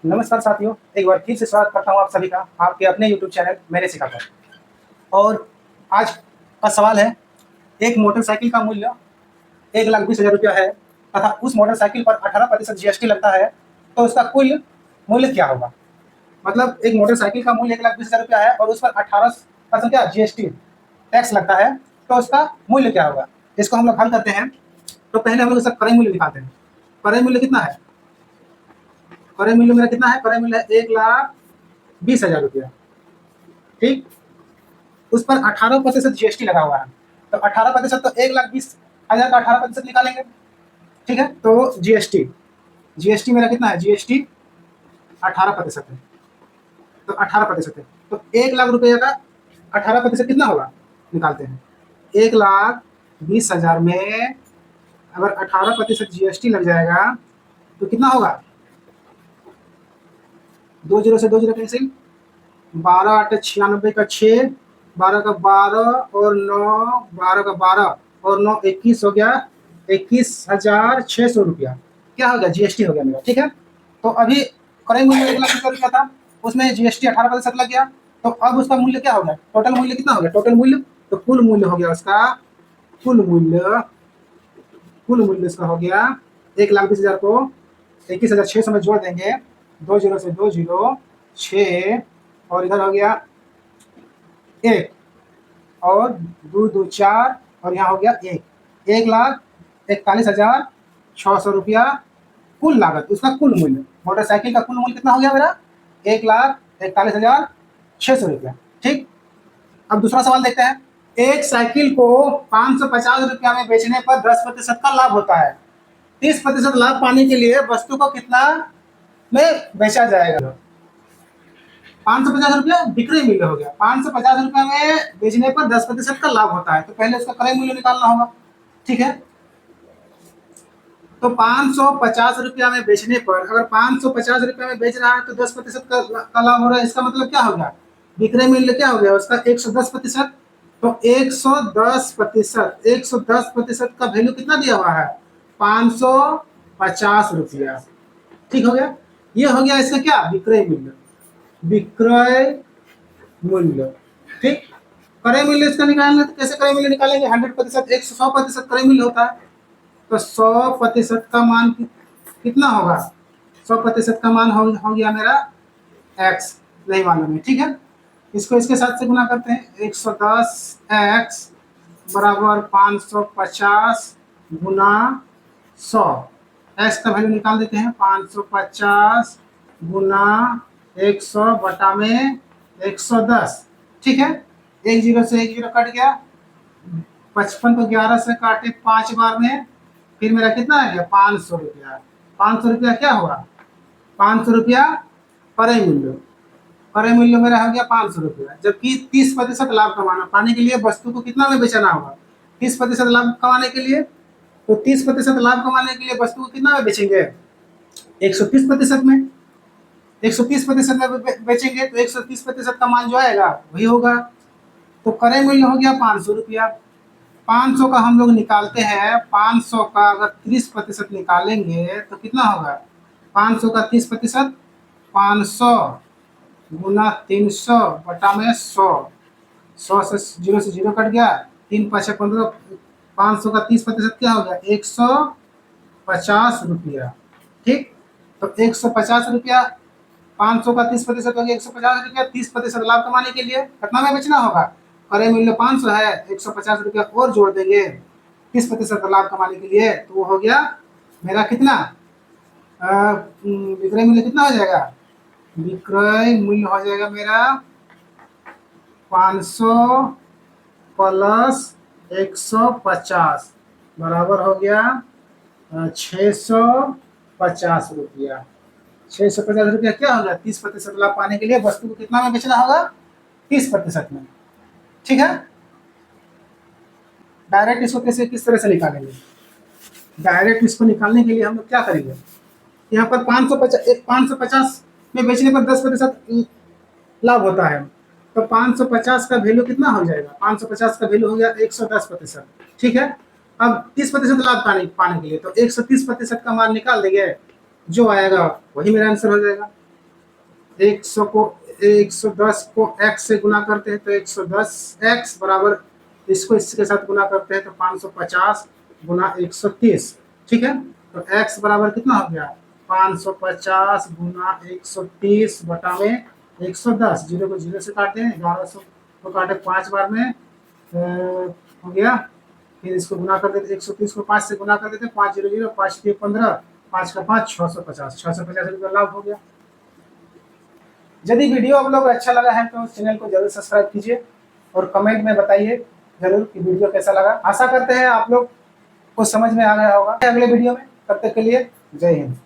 नमस्कार साथियों, एक बार फिर से स्वागत करता हूँ आप सभी का आपके अपने YouTube चैनल मैंने सीखा पर। और आज का सवाल है, एक मोटरसाइकिल का मूल्य 1,20,000 रुपया है तथा उस मोटरसाइकिल पर 18% जीएसटी लगता है, तो उसका कुल मूल्य क्या होगा। मतलब एक मोटरसाइकिल का मूल्य 1,20,000 रुपया है और उस पर 18% क्या जीएसटी टैक्स लगता है, तो उसका मूल्य क्या होगा। इसको हम लोग हल करते हैं। तो पहले हम लोग इसका क्रय मूल्य निकालते हैं। क्रय मूल्य कितना है, क्रय मूल्य मेरा कितना है, क्रय मूल्य है 1,20,000 रुपया। ठीक, उस पर 18% जीएसटी लगा हुआ है, तो 18% तो 1,20,000 का 18% निकालेंगे। ठीक है, तो जीएसटी जीएसटी मेरा कितना है, जीएसटी 18% है, तो 18% है, तो 1,00,000 रुपये का 18% कितना होगा, निकालते हैं। 1,20,000 में अगर 18% जीएसटी लग जाएगा तो कितना होगा, 2 जीरो से 2 जीरो कैंसिल, 12 8 96 का 6, 12 का 12 और 9 12 का 12 और 9 21 हो गया, 21,600 रुपया क्या हो गया, जीएसटी हो गया मेरा। ठीक है, तो अभी क्रय मूल्य 1,20,000 रुपया था, उसमें जीएसटी 18% लग गया, तो अब उसका मूल्य क्या हो गया, टोटल मूल्य कितना हो गया, टोटल मूल्य, तो कुल मूल्य हो गया उसका, कुल मूल्य इसका हो गया 1,20,000 को 21,600 में जोड़ देंगे, 2 जीरो से 2 जीरो 6 और इधर हो गया 1 और 2 2 4 और यहाँ हो गया 1,41,600 रुपया कुल लागत, उसका कुल मूल्य, मोटरसाइकिल का कुल मूल्य कितना हो गया मेरा, 1,41,600 रुपया। ठीक, अब दूसरा सवाल देखते हैं। एक साइकिल को 550 रुपया में बेचने पर 10% का लाभ होता है। 30% लाभ पाने के लिए वस्तु को कितना में बेचा जाएगा। 550 रुपया विक्रय मूल्य हो गया, 550 रुपया में बेचने पर 10% का लाभ होता है, तो पहले उसका क्रय मूल्य निकालना होगा। ठीक है, तो 550 रुपया में बेचने पर, अगर 550 रुपया में बेच रहा है तो 10% का लाभ हो रहा है, इसका मतलब क्या हो गया, विक्रय मूल्य क्या हो गया उसका 110%, तो 110% का वैल्यू कितना दिया हुआ है, 550 रुपया। ठीक हो गया, ये हो गया इसका क्या, विक्रय मूल्य, विक्रय मूल्य। ठीक, क्रय मूल्य इसका निकालना, तो कैसे क्रय मूल्य निकालेंगे, 100%, 100% क्रय मूल्य होता है, तो 100% का मान कितना होगा, 100% का मान हो गया मेरा x, नहीं मालूम है। ठीक है, इसको इसके साथ से गुना करते हैं, 110x बराबर 550 गुना 100, x का वैल्यू निकाल देते हैं, 550 गुना 100 बटा में 110। ठीक है, 1 जीरो से 1 जीरो कट गया, 55 को 11 से काटे 5 बार में, फिर मेरा कितना आ गया, 500 रुपया। 500 रुपया क्या होगा, 500 रुपया क्रय मूल्य, क्रय मूल्य मेरा हो गया 500 रुपया, जबकि 30% लाभ कमाना पाने के लिए वस्तु को कितना में बेचना होगा, 30% लाभ कमाने के लिए, तो 30% लाभ कमाने के लिए वस्तु को कितना में बेचेंगे, 130% में, 130% में बेचेंगे, तो 130% का मान जो आएगा वही होगा, तो क्रय मूल्य हो गया 500 रुपया। 500 का हम लोग निकालते हैं, 500 का अगर 30% निकालेंगे तो कितना होगा, 500 का 30%, 500 गुना 300 बटा में 100, 100 से जीरो कट गया, 3 5 15, 500 का 30% क्या हो गया, 150 रुपया। ठीक, तो 150 रुपया, 500 का 30% हो गया 150 रुपया, 30% लाभ कमाने के लिए कितना में बेचना होगा, क्रय मूल्य 500 है, 150 रुपया और जोड़ देंगे 30% लाभ कमाने के लिए, तो वो हो गया मेरा कितना, विक्रय मूल्य कितना हो जाएगा, विक्रय मूल्य हो जाएगा मेरा 500 प्लस 150 बराबर हो गया 650 रुपया। 650 रुपया क्या होगा, 30% लाभ पाने के लिए वस्तु को कितना में बेचना होगा, 30% में। ठीक है, डायरेक्ट इसको कैसे किस तरह से निकालेंगे, डायरेक्ट इसको निकालने के लिए हम लोग क्या करेंगे, यहाँ पर 550 में बेचने पर 10% लाभ होता है, तो 550 का वैल्यू कितना हो जाएगा, 550 का वैल्यू हो गया 110%। ठीक है, अब 30% लाभ पाने के लिए तो 130% का मान निकाल देंगे, जो आएगा वही मेरा आंसर हो जाएगा। 110 को x से गुना करते हैं तो 110x बराबर, इसको इसके साथ गुना करते हैं तो 550 गुना 130। ठीक है, तो x बराबर कितना हो गया, 550 गुना 130 बटा में 110। जीरो को जीरो से काटे, 1100 को काटे 5 बार में, हो गया। फिर इसको गुना कर देते, 130 को 5 से गुना कर देते, 5 जीरो जीरो, 5 के 15, 5 का 5, 650, 650 रुपये लाभ हो गया। यदि वीडियो आप लोग अच्छा लगा है तो चैनल को जरूर सब्सक्राइब कीजिए और कमेंट में बताइए जरूर कि वीडियो कैसा लगा। आशा करते हैं आप लोग को समझ में आ गया होगा। अगले वीडियो में, तब तक के लिए जय हिंद।